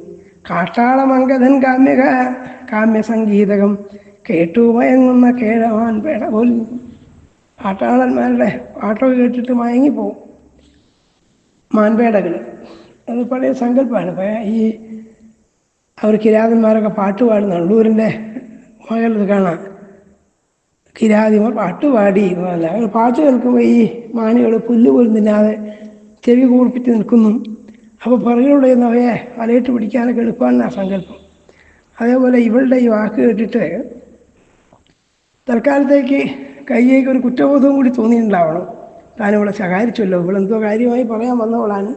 കാട്ടാളമംഗതൻ കാമ്യസംഗീതകം കേട്ടു മയങ്ങുന്ന കേഴവാൻ പേട പോലും. കാട്ടാളന്മാരുടെ പാട്ടൊക്കെ കേട്ടിട്ട് മയങ്ങിപ്പോവും മാൻപേടകൾ. അത് പഴയ സങ്കല്പമാണ്. ഈ അവർ കിരാതന്മാരൊക്കെ പാട്ട് പാടുന്ന ഉള്ളൂരിൻ്റെ മകളിൽ കാണാം. കിരാതിമാർ പാട്ടുപാടി എന്നല്ല, അവർ പാട്ട് കേൾക്കുമ്പോൾ ഈ മാനുകൾ പുല്ല് പോലും തിന്നാതെ ചെവി കൂർപ്പിച്ച് നിൽക്കുന്നു. അപ്പോൾ പുറകിലൂടെ അവയെ വലയിട്ട് പിടിക്കാനൊക്കെ എളുപ്പമാണ് ആ സങ്കല്പം. അതേപോലെ ഇവളുടെ ഈ വാക്ക് കേട്ടിട്ട് തൽക്കാലത്തേക്ക് കയ്യേക്ക് ഒരു കുറ്റബോധവും കൂടി തോന്നിയിട്ടുണ്ടാവണം. താനിവളെ ശകാരിച്ചല്ലോ, ഇവളെന്തോ കാര്യമായി പറയാൻ വന്നവളാണ്,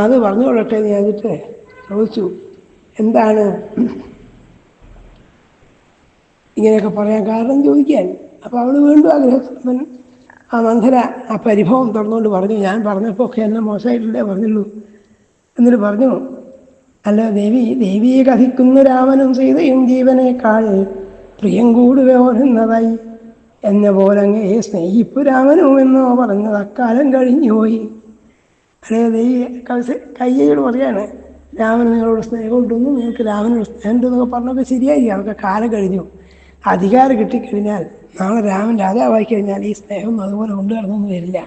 അത് പറഞ്ഞുകൊള്ളട്ടെ എന്ന് ഞാനിട്ട് ചോദിച്ചു, എന്താണ് ഇങ്ങനെയൊക്കെ പറയാൻ കാരണം ചോദിക്കാൻ. അപ്പോൾ അവൾ വീണ്ടും ആഗ്രഹം ആ മന്ധര ആ പരിഭവം തുറന്നുകൊണ്ട് പറഞ്ഞു, ഞാൻ പറഞ്ഞപ്പോൾ ഒക്കെ എന്നെ മോശമായിട്ടില്ലേ പറഞ്ഞുള്ളൂ. എന്നിട്ട് പറഞ്ഞു, അല്ല ദേവിയെ കഥിക്കുന്നു രാമനും സീതയും ജീവനേക്കാൾ പ്രിയം കൂടുകയോ എന്നതായി എന്ന പോലങ്ങേ സ്നേഹിപ്പു രാമനും എന്നോ പറഞ്ഞത് അക്കാലം കഴിഞ്ഞുപോയി. അല്ലേ ദേവി കയ്യോട് പറയാണ്, രാമന് നിങ്ങളോട് സ്നേഹമുണ്ടെന്നും നിങ്ങൾക്ക് രാമനോട് സ്നേഹമുണ്ടെന്നൊക്കെ പറഞ്ഞൊക്കെ ശരിയായി, അതൊക്കെ കാലം കഴിഞ്ഞു. അധികാരം കിട്ടിക്കഴിഞ്ഞാൽ നാളെ രാമൻ രാജാവായി കഴിഞ്ഞാൽ ഈ സ്നേഹം അതുപോലെ കൊണ്ടു നടന്നൊന്നും വരില്ല.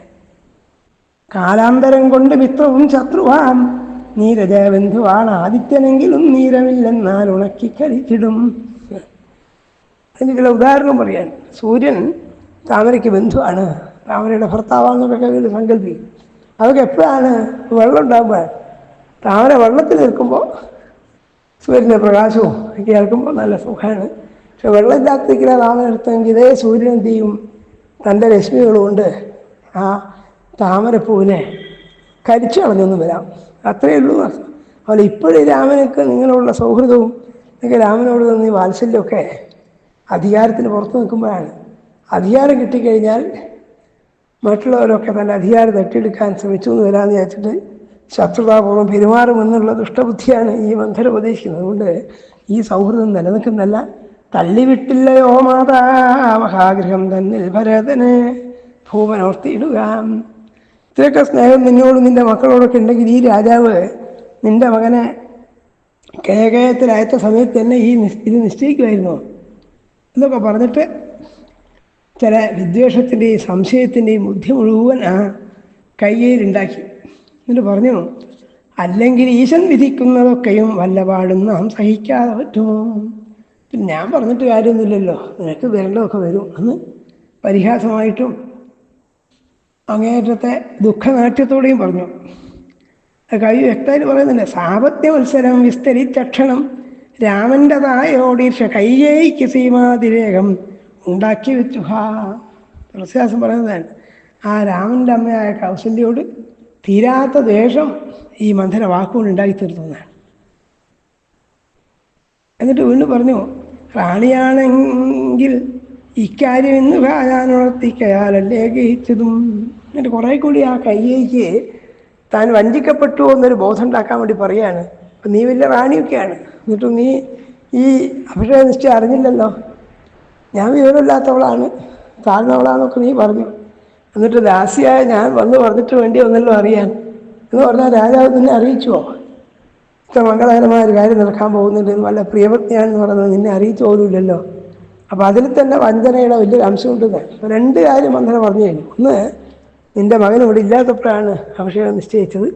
കാലാന്തരം കൊണ്ട് മിത്രവും ശത്രുവാം നീരജബന്ധുവാണ് ആദിത്യനെങ്കിലും നീരമില്ലെന്നാൽ ഉണക്കിക്കരിച്ചിടും. അതിന് ചില ഉദാഹരണം പറയാൻ. സൂര്യൻ താമരയ്ക്ക് ബന്ധുവാണ്, താമരയുടെ ഭർത്താവാണെന്നൊക്കെ സങ്കല്പിക്കും. അതൊക്കെ എപ്പോഴാണ്? വെള്ളം ഉണ്ടാകുമ്പോൾ. താമര വെള്ളത്തിൽ നിൽക്കുമ്പോൾ സൂര്യൻ്റെ പ്രകാശവും ഒക്കെ കേൾക്കുമ്പോൾ നല്ല സുഖമാണ്. പക്ഷെ വെള്ളമില്ലാത്തിരിക്കുന്ന താമര എടുത്തെങ്കിൽ ഇതേ സൂര്യൻ എന്ത് ചെയ്യും? തൻ്റെ രശ്മികൾ കൊണ്ട് ആ താമരപ്പൂവിനെ കരിച്ചു കളഞ്ഞൊന്നും വരാം. അത്രയേ ഉള്ളൂ. അതുപോലെ ഇപ്പോഴും രാമനൊക്കെ നിങ്ങളുള്ള സൗഹൃദവും ഒക്കെ രാമനോട് തോന്നി വാത്സല്യമൊക്കെ അധികാരത്തിന് പുറത്ത് നിൽക്കുമ്പോഴാണ്. അധികാരം കിട്ടിക്കഴിഞ്ഞാൽ മറ്റുള്ളവരൊക്കെ തൻ്റെ അധികാരം തട്ടിയെടുക്കാൻ ശ്രമിച്ചു എന്ന് വരാമെന്ന് വിചാരിച്ചിട്ട് ശത്രുതാപൂർവ്വം പെരുമാറുമെന്നുള്ള ദുഷ്ടബുദ്ധിയാണ് ഈ മന്ധര ഉപദേശിക്കുന്നത്. അതുകൊണ്ട് ഈ സൗഹൃദം നിലനിൽക്കുന്നല്ല. തള്ളിവിട്ടില്ലയോ മാതാ മഹാഗ്രഹം തന്നിൽ ഭരതന് ഭൂമനോർത്തിയിടുക. ഇത്രയൊക്കെ സ്നേഹം നിന്നോടും നിൻ്റെ മക്കളോടൊക്കെ ഉണ്ടെങ്കിൽ ഈ രാജാവ് നിൻ്റെ മകനെ കേകയത്തിലയച്ച സമയത്ത് തന്നെ ഇത് നിശ്ചയിക്കുമായിരുന്നോ എന്നൊക്കെ പറഞ്ഞിട്ട് ചില വിദ്വേഷത്തിൻ്റെയും സംശയത്തിൻ്റെയും ബുദ്ധി മുഴുവൻ ആ കയ്യേലുണ്ടാക്കി. എന്നിട്ട് പറഞ്ഞു, അല്ലെങ്കിൽ ഈശൻ വിധിക്കുന്നതൊക്കെയും വല്ലപാടും നാം സഹിക്കാതെ പറ്റുമോ? പിന്നെ ഞാൻ പറഞ്ഞിട്ട് കാര്യമൊന്നുമില്ലല്ലോ, നിനക്ക് വരേണ്ടതൊക്കെ വരും എന്ന് പരിഹാസമായിട്ടും അങ്ങേയറ്റത്തെ ദുഃഖനാട്യത്തോടെയും പറഞ്ഞു. കവി വ്യക്തമായിട്ട് പറയുന്നില്ല. സാപത്യ മത്സരം വിസ്തരിച്ചക്ഷണം രാമൻ്റെതായോടീർഷ കൈയേയ്ക്ക് സീമാതിരേകം ഉണ്ടാക്കി വെച്ചു. തുളസിദാസൻ പറയുന്നതാണ്, ആ രാമൻ്റെ അമ്മയായ കൗസല്യയോട് തീരാത്ത ദ്വേഷം ഈ മന്ധര വാക്കുകൊണ്ട് ഉണ്ടാക്കി തീർത്തുന്നതാണ്. എന്നിട്ട് വീണ്ടും പറഞ്ഞു, റാണിയാണെങ്കിൽ ഇക്കാര്യം ഇന്ന് ഞാൻ ഉണർത്തിക്കയാലല്ലേ ഗ്രഹിച്ചതും. എന്നിട്ട് കുറേ കൂടി ആ കയ്യേക്ക് താൻ വഞ്ചിക്കപ്പെട്ടു എന്നൊരു ബോധം ഉണ്ടാക്കാൻ വേണ്ടി പറയുകയാണ്. അപ്പം നീ വലിയ റാണിയൊക്കെയാണ്, എന്നിട്ടും നീ ഈ അഭിഷേക നിശ്ചയം അറിഞ്ഞില്ലല്ലോ, ഞാൻ വിവരമില്ലാത്തവളാണ്, താഴ്ന്നവളാന്നൊക്കെ നീ പറഞ്ഞു. എന്നിട്ട് ദാസിയായ ഞാൻ വന്ന് പറഞ്ഞിട്ട് വേണ്ടി ഒന്നല്ലോ അറിയാൻ എന്ന് പറഞ്ഞാൽ രാജാവ് നിന്നെ അറിയിച്ചുവോ? ഇത്ര മംഗളകരമായ ഒരു കാര്യം നടക്കാൻ പോകുന്നുണ്ട്, വല്ല പ്രിയപത്നിയാണെന്ന് പറയുന്നത് നിന്നെ അറിയിച്ചു പോലുമില്ലല്ലോ. അപ്പോൾ അതിൽ തന്നെ വഞ്ചനയുടെ വലിയൊരു അംശമുണ്ടെന്ന്. രണ്ട് കാര്യം വഞ്ചന പറഞ്ഞു കഴിഞ്ഞു. ഒന്ന്, നിൻ്റെ മകൻ ഇവിടെ ഇല്ലാത്തപ്പോഴാണ് അഭിഷേകം നിശ്ചയിച്ചത്.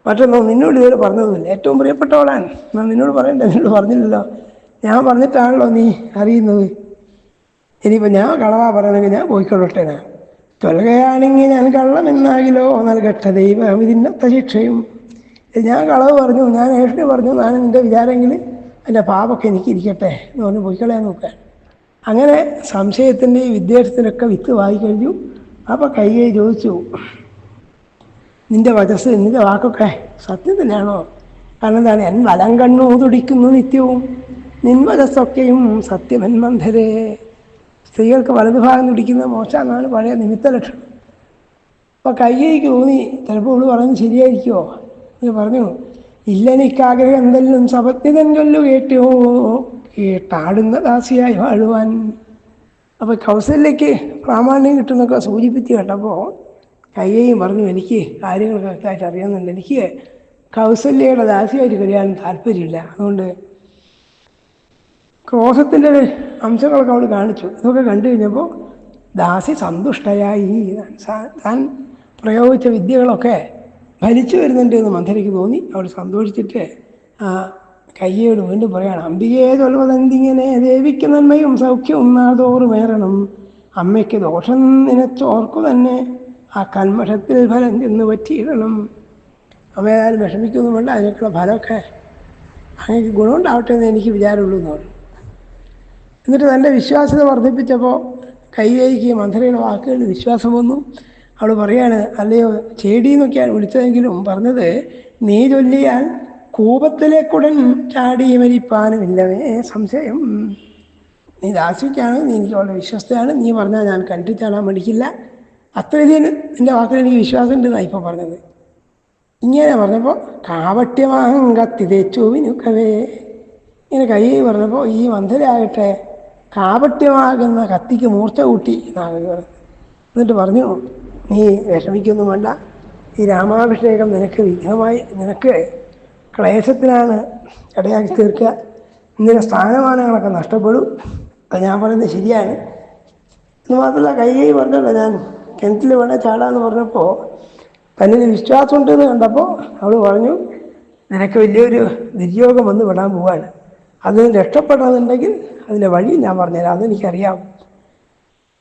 മറ്റൊന്ന്, നിന്നോട് ഇതുവരെ പറഞ്ഞതുമില്ല, ഏറ്റവും പ്രിയപ്പെട്ടവളാണ്, ഞാൻ നിന്നോട് പറയണ്ടേ, നിന്നോട് പറഞ്ഞില്ലല്ലോ, ഞാൻ പറഞ്ഞിട്ടാണല്ലോ നീ അറിയുന്നത്. ഇനിയിപ്പോൾ ഞാൻ കളവാ പറയണമെങ്കിൽ ഞാൻ പോയിക്കൊള്ളട്ടെ. ഞാൻ തൊലകയാണെങ്കിൽ ഞാൻ കള്ളമെന്നാകിലോ നൽകട്ടെ ദൈവം ഇതിന്നത്തെ ശിക്ഷയും. ഞാൻ കളവ് പറഞ്ഞു, ഞാൻ ഏഷണി പറഞ്ഞു, ഞാൻ നിൻ്റെ വിചാരമെങ്കിൽ എൻ്റെ പാപമൊക്കെ എനിക്കിരിക്കട്ടെ എന്ന് പറഞ്ഞ് പോയിക്കളയാൻ നോക്കാൻ. അങ്ങനെ സംശയത്തിൻ്റെയും വിദ്വേഷത്തിനൊക്കെ വിത്ത് വായിക്കഴിഞ്ഞു. അപ്പോൾ കൈകൈ ചോദിച്ചു, നിൻ്റെ വചസ്, നിൻ്റെ വാക്കൊക്കെ സത്യം തന്നെയാണോ? കാരണം എന്താണ്? എൻ വലം കണ്ണു തുടിക്കുന്നു നിത്യവും നിൻ വചസ്സൊക്കെയും സത്യമെൻ മന്ധരേ. സ്ത്രീകൾക്ക് വലതുഭാഗം തുടിക്കുന്നത് മോശമെന്നാണ് പഴയ നിമിത്ത ലക്ഷണം. അപ്പോൾ കയ്യേക്ക് തോന്നി ചിലപ്പോൾ അവള് പറയുന്നത് ശരിയായിരിക്കുമോ എന്ന് പറഞ്ഞു. ഇല്ലെനിക്കാഗ്രഹം എന്തെങ്കിലും സപത്നിതൻ ചൊല്ലു കേട്ടോ കേട്ടാടുന്ന ദാസിയായി വാഴുവാൻ. അപ്പോൾ കൗസല്യയ്ക്ക് പ്രാമാണ്യം കിട്ടുന്നൊക്കെ സൂചിപ്പിച്ച് കേട്ടപ്പോൾ കയ്യേയും പറഞ്ഞു, എനിക്ക് കാര്യങ്ങളൊക്കെ വ്യക്തമായിട്ട് അറിയാമെന്നുണ്ട്, എനിക്ക് കൗസല്യയുടെ ദാസിയായിട്ട് കഴിയാൻ താല്പര്യമില്ല. അതുകൊണ്ട് ക്രോധത്തിൻ്റെ അംശങ്ങളൊക്കെ അവൾ കാണിച്ചു. ഇതൊക്കെ കണ്ടു കഴിഞ്ഞപ്പോൾ ദാസി സന്തുഷ്ടയായി. താൻ പ്രയോഗിച്ച വിദ്യകളൊക്കെ ഫലിച്ചു വരുന്നുണ്ട് എന്ന് മന്ധരയ്ക്ക് തോന്നി. അവൾ സന്തോഷിച്ചിട്ട് കയ്യോട് വീണ്ടും പറയാണ്, അംബികയെ തൊൽവതെന്തിങ്ങനെ ദേവിക്ക് നന്മയും സൗഖ്യവും നാടോറുമേറണം. അമ്മയ്ക്ക് ദോഷം നിനച്ചോർക്കു തന്നെ ആ കന്മഷത്തിൽ ഫലം ചെന്ന് പറ്റിയിടണം. അമ്മ ഏതായാലും വിഷമിക്കൊന്നും വേണ്ട, അതിനൊക്കെയുള്ള ഫലമൊക്കെ അങ്ങനെ ഗുണമുണ്ടാവട്ടെ എന്ന് എനിക്ക് വിചാരമുള്ളൂ എന്ന് പറഞ്ഞു. എന്നിട്ട് തൻ്റെ വിശ്വാസ്യത വർദ്ധിപ്പിച്ചപ്പോൾ കൈകൈക്ക് മന്ധരയുടെ വാക്കുകളിൽ വിശ്വാസം വന്നു. അവൾ പറയാണ്, അല്ലയോ ചേടി എന്നൊക്കെയാണ് വിളിച്ചതെങ്കിലും പറഞ്ഞത്, നീ ചൊല്ലിയാൽ കൂപത്തിലേക്കുടൻ ചാടി മരിപ്പാനുമില്ലവേ സംശയം. നീ ദാസിക്കാണ്, നീ എനിക്ക് വളരെ വിശ്വസ്തയാണ്, നീ പറഞ്ഞാൽ ഞാൻ കണ്ടിച്ചാടാൻ മടിക്കില്ല, അത്രയധികം നിൻ്റെ വാക്കിൽ എനിക്ക് വിശ്വാസമുണ്ടെന്നാണ് ഇപ്പോൾ പറഞ്ഞത്. ഇങ്ങനെ പറഞ്ഞപ്പോൾ കാപട്യമാകത്തി തേച്ചു വിനുക്കവേ. ഇങ്ങനെ കൈ പറഞ്ഞപ്പോൾ ഈ മന്ധരയാകട്ടെ കാപട്യമാകുന്ന കത്തിക്ക് മൂർച്ച കൂട്ടി എന്നാണ് പറഞ്ഞത്. എന്നിട്ട് പറഞ്ഞു, നീ വിഷമിക്കൊന്നും വേണ്ട, ഈ രാമാഭിഷേകം നിനക്ക് വിഘ്നമായി, നിനക്ക് ക്ലേശത്തിനാണ് ഇടയാക്കി തീർക്കുക, ഇങ്ങനെ സ്ഥാനമാനങ്ങളൊക്കെ നഷ്ടപ്പെടും, അത് ഞാൻ പറയുന്നത് ശരിയാണ് എന്ന് മാത്രമല്ല. കൈ പറഞ്ഞല്ലോ, ഞാൻ കിണറ്റിൽ വേണേൽ ചാടാന്ന് പറഞ്ഞപ്പോൾ തന്നിൽ വിശ്വാസമുണ്ടെന്ന് കണ്ടപ്പോൾ അവൾ പറഞ്ഞു, നിനക്ക് വലിയൊരു ദുര്യോഗം വന്ന് വിടാൻ പോവാണ്. അതിൽ നിന്ന് രക്ഷപ്പെടണമെന്നുണ്ടെങ്കിൽ അതിൻ്റെ വഴി ഞാൻ പറഞ്ഞുതരാം, അതെനിക്കറിയാം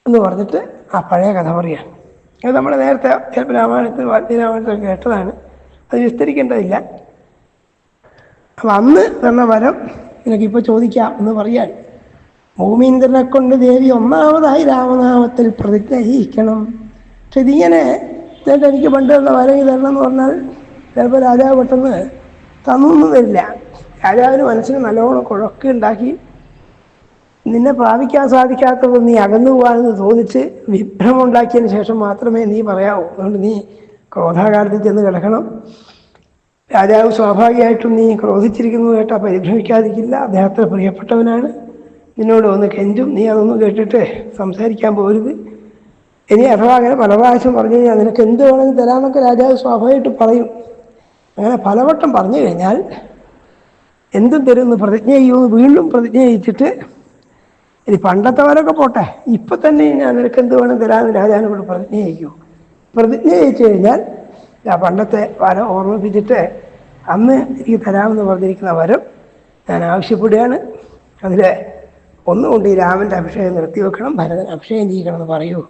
എന്ന് പറഞ്ഞിട്ട് ആ പഴയ കഥ പറയുകയാണ്. അത് നമ്മൾ നേരത്തെ ചിലപ്പോൾ രാമായണത്തിൽ വാൽമീകി രാമായണത്തിൽ കേട്ടതാണ്, അത് വിസ്തരിക്കേണ്ടതില്ല. അപ്പം അന്ന് തന്ന വരം നിനക്കിപ്പോൾ ചോദിക്കാം എന്ന് പറയാൻ. ഭൂമീന്ദ്രനെ കൊണ്ട് ദേവി ഒന്നാമതായി രാമനാമത്തിൽ പ്രതിജ്ഞ ചെയ്യിക്കണം. പക്ഷെ ഇതിങ്ങനെ എന്നിട്ട് എനിക്ക് പണ്ട് തന്ന വരം തരണം എന്ന് പറഞ്ഞാൽ ചിലപ്പോൾ രാജാവ് പെട്ടെന്ന് തന്നൊന്നും തരില്ല. രാജാവിന് മനസ്സിന് നല്ലോണം കുഴക്കുണ്ടാക്കി നിന്നെ പ്രാപിക്കാൻ സാധിക്കാത്തത് നീ അകന്നു പോകാനെന്ന് തോന്നിച്ച് വിഭ്രമമുണ്ടാക്കിയതിന് ശേഷം മാത്രമേ നീ പറയാവൂ. അതുകൊണ്ട് നീ ക്രോധാകാരത്തിൽ ചെന്ന് കിടക്കണം. രാജാവ് സ്വാഭാവികമായിട്ടും നീ ക്രോധിച്ചിരിക്കുന്നത് കേട്ടാൽ പരിഭ്രമിക്കാതിരിക്കില്ല. അദ്ദേഹത്തിന് പ്രിയപ്പെട്ടവനാണ്, നിന്നോട് ഒന്ന് കെഞ്ചും, നീ അതൊന്നും കേട്ടിട്ട് സംസാരിക്കാൻ പോരുത്. ഇനി അഥവാ അങ്ങനെ പല പ്രാവശ്യം പറഞ്ഞു കഴിഞ്ഞാൽ നിനക്ക് എന്ത് വേണമെങ്കിൽ തരാമെന്നൊക്കെ രാജാവ് സ്വാഭാവികമായിട്ട് പറയും. അങ്ങനെ പലവട്ടം പറഞ്ഞു കഴിഞ്ഞാൽ എന്തും തരുമെന്ന് പ്രതിജ്ഞ ചെയ്യുമെന്ന് വീണ്ടും പ്രതിജ്ഞ ചെയ്യിച്ചിട്ട്, ഇനി പണ്ടത്തെ വരൊക്കെ പോട്ടെ, ഇപ്പം തന്നെ ഞാൻ നിനക്ക് എന്ത് വേണം തരാമെന്ന് രാജാവിനോട് പ്രതിജ്ഞ ചെയ്യിക്കൂ. പ്രതിജ്ഞ ചെയ്യിച്ചു കഴിഞ്ഞാൽ ആ പണ്ടത്തെ വരം ഓർമ്മിപ്പിച്ചിട്ട് അന്ന് എനിക്ക് തരാമെന്ന് പറഞ്ഞിരിക്കുന്ന വരം ഞാൻ ആവശ്യപ്പെടുകയാണ്. അതിൽ ഒന്നുകൊണ്ട് ഈ രാമൻ്റെ അഭിഷേകം നിർത്തിവെക്കണം, ഭരതൻ അഭിഷേകം ചെയ്യിക്കണമെന്ന് പറയൂ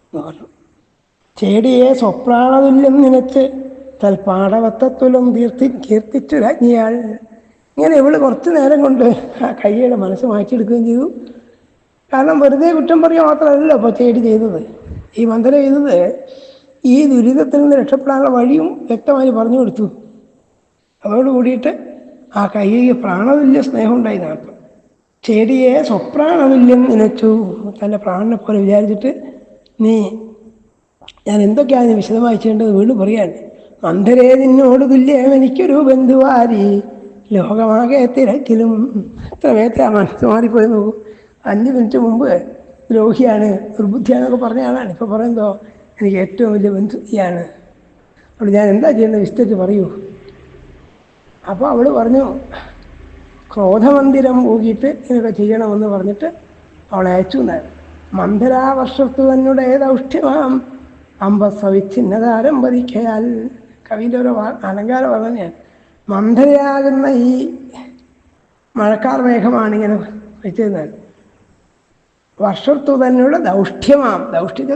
എന്ന് പറഞ്ഞു. ചേടിയെ സ്വപ്രാണതുല്യം നിനച്ച് തൽപാടവത്തത്തുലം കീർത്തിച്ചു രാജ്ഞിയാൾ. ഇങ്ങനെ ഇവള് കുറച്ച് നേരം കൊണ്ട് ആ കയ്യുടെ മനസ്സ് മാറ്റിയെടുക്കുകയും ചെയ്തു. കാരണം വെറുതെ കുറ്റം പറയുക മാത്രമല്ലല്ലോ ഇപ്പോൾ ചേടി ചെയ്തത്. ഈ മന്ത്രം ചെയ്തത് ഈ ദുരിതത്തിൽ നിന്ന് രക്ഷപ്പെടാനുള്ള വഴിയും വ്യക്തമായി പറഞ്ഞു കൊടുത്തു. അതോട് കൂടിയിട്ട് ആ കയ്യയ്ക്ക് പ്രാണതുല്യ സ്നേഹം ഉണ്ടായിരുന്നു. അപ്പം ചേടിയെ സ്വപ്രാണതുല്യം നനച്ചു, തൻ്റെ പ്രാണനെ പോലെ വിചാരിച്ചിട്ട് നീ ഞാൻ എന്തൊക്കെയാണ് വിശദമായി ചെയ്യേണ്ടത് വീണ്ടും പറയാണ്. അന്ധരേ നിന്നോട് തുല്യം എനിക്കൊരു ബന്ധുവാരി ലോകമാകെ തിരക്കിലും. എത്ര വേഗത്തിൽ ആ മനസ്സ് മാറിപ്പോയി നോക്കൂ. 5 മിനിറ്റ് മുമ്പ് ദ്രോഹിയാണ്, ദുർബുദ്ധിയാണെന്നൊക്കെ പറഞ്ഞ ആളാണ്. ഇപ്പോൾ പറയുന്നതോ എനിക്ക് ഏറ്റവും വലിയ ബന്ധുയാണ്. അപ്പോൾ ഞാൻ എന്താ ചെയ്യേണ്ടത് വിസ്തരിച്ച് പറയൂ. അപ്പോൾ അവൾ പറഞ്ഞു, ക്രോധമന്ദിരം ഊകിയിട്ട് ഇതൊക്കെ ചെയ്യണമെന്ന് പറഞ്ഞിട്ട് അവളെ അയച്ചു എന്നാണ്. മന്ധരാവർഷത്തു തന്നുടെ ദൗഷ്ട്യമാം അമ്പസവിച്ഛിന്നതാരം വധിക്കയാൽ. കവിൻ്റെ ഒരു അലങ്കാരം പറഞ്ഞാൽ മന്ധരയാകുന്ന ഈ മഴക്കാർ മേഘമാണ് ഇങ്ങനെ വെച്ചിരുന്നത്. വർഷത്തു തന്നെയുള്ള ദൗഷ്ട്യമാം, ദൗഷ്ട്യത്തെ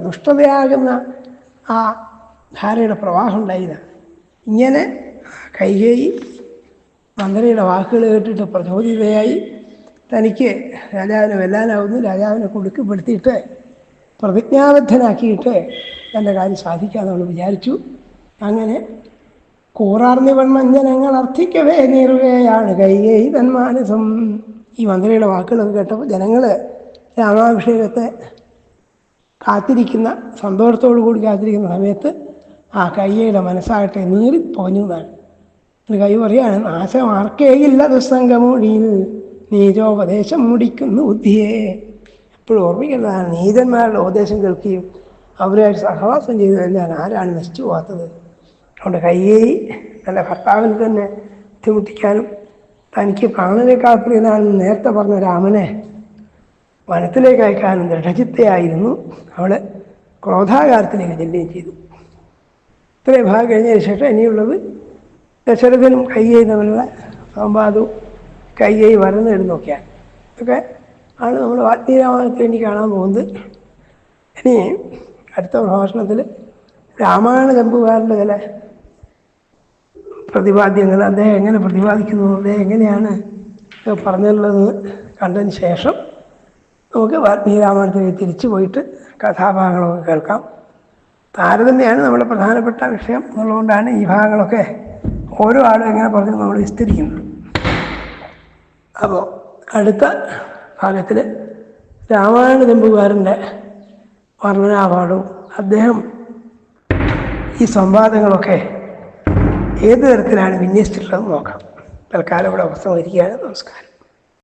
ദുഷ്ടതയാകുന്ന ആ ധാരയുടെ പ്രവാഹം ഉണ്ടായതാണ്. ഇങ്ങനെ കൈകേയി മന്ത്രിയുടെ വാക്കുകൾ കേട്ടിട്ട് പ്രചോദിതയായി തനിക്ക് രാജാവിനെ വെല്ലാനാവുന്നു, രാജാവിനെ കുടുക്കിപ്പെടുത്തിയിട്ട് പ്രതിജ്ഞാബദ്ധനാക്കിയിട്ട് തൻ്റെ കാര്യം സാധിക്കാമെന്ന് അവൾ വിചാരിച്ചു. അങ്ങനെ കൂറാർന്നിവൺ മഞ്ഞനങ്ങൾ അർത്ഥിക്കവേ നീറുകയാണ് കൈകേയി തന്മാനസം. ഈ മന്ത്രിയുടെ വാക്കുകളൊക്കെ കേട്ടപ്പോൾ ജനങ്ങൾ രാമാഭിഷേകത്തെ കാത്തിരിക്കുന്ന, സന്തോഷത്തോടു കൂടി കാത്തിരിക്കുന്ന സമയത്ത് ആ കയ്യയുടെ മനസ്സാകട്ടെ നീറിപ്പോഞ്ഞു എന്നാണ്. കൈ പറയാണ്, നാശം ആർക്കേയില്ല ദുസ്സംഗമൊഴിയിൽ നീചോപദേശം മുടിക്കുന്നു ബുദ്ധിയെ. എപ്പോഴും ഓർമ്മിക്കേണ്ടതാണ്, നീചന്മാരുടെ ഉപദേശം കേൾക്കുകയും അവരുമായിട്ട് സഹവാസം ചെയ്തു കഴിഞ്ഞാൽ ആരാണ് നശിച്ചു പോകാത്തത്. അതുകൊണ്ട് കയ്യേയി തൻ്റെ ഭർത്താവിന് തന്നെ ബുദ്ധിമുട്ടിക്കാനും തനിക്ക് പ്രാണനേക്കാൾ പ്രിയനാണെന്ന് നേരത്തെ പറഞ്ഞ രാമനെ വനത്തിലേക്ക് അയക്കാനും ദൃഢചിത്തയായിരുന്നു. അവൾ ക്രോധാകാരത്തിലേക്ക് ചെല്ലുകയും ചെയ്തു. ഇത്രയും ഭാഗം കഴിഞ്ഞതിന് ശേഷം ഇനിയുള്ളത് ദശരഥനും കയ്യേയി തമ്മിലുള്ള സംവാദവും കയ്യേയി വരുന്നിടുന്നൊക്കെയാണ്. ഇതൊക്കെ ആണ് നമ്മൾ വാൽമീകി രാമായണത്തിൽ ഇനി കാണാൻ പോകുന്നത്. ഇനി അടുത്ത പ്രഭാഷണത്തിൽ രാമായണ ചമ്പുകാരൻ്റെ ചില പ്രതിപാദ്യങ്ങൾ, അദ്ദേഹം എങ്ങനെ പ്രതിപാദിക്കുന്നു, അദ്ദേഹം എങ്ങനെയാണ് പറഞ്ഞിട്ടുള്ളതെന്ന് കണ്ടതിന് ശേഷം നമുക്ക് വാൽമീകി രാമായണത്തിൽ തിരിച്ചു പോയിട്ട് കഥാഭാഗങ്ങളൊക്കെ കേൾക്കാം. താരതമ്യമാണ് നമ്മുടെ പ്രധാനപ്പെട്ട വിഷയം എന്നുള്ളതുകൊണ്ടാണ് ഈ ഭാഗങ്ങളൊക്കെ ഓരോ ആളും എങ്ങനെ പറഞ്ഞു നമ്മൾ വിസ്തരിക്കുന്നത്. അപ്പോൾ അടുത്ത ഭാഗത്തിൽ രാമായണ ചമ്പുകാരൻ്റെ വർണ്ണനാഭാഗവും അദ്ദേഹം ഈ സംവാദങ്ങളൊക്കെ ഏത് തരത്തിലാണ് വിന്യസിച്ചിട്ടുള്ളത് നോക്കാം. തൽക്കാലം ഇവിടെ അവസാനിക്കുകയാണ്. നമസ്കാരം.